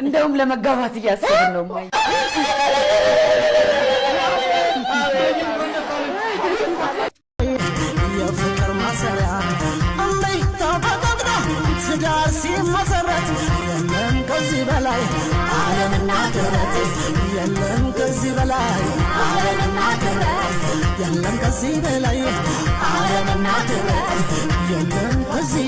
እንደውም ለመጋባት እያሰብን ነው ማይ የፍቅር ማሰሪያ እንዴት ተፈቅዶ ትዳር ሲመሰረት የለም ከዚህ በላይ ዓለምና ክብረት የለም ከዚህ በላይ ዓለምና ክብረት የለም ከዚህ በላይ ዓለምና ክብረት የለም ከዚህ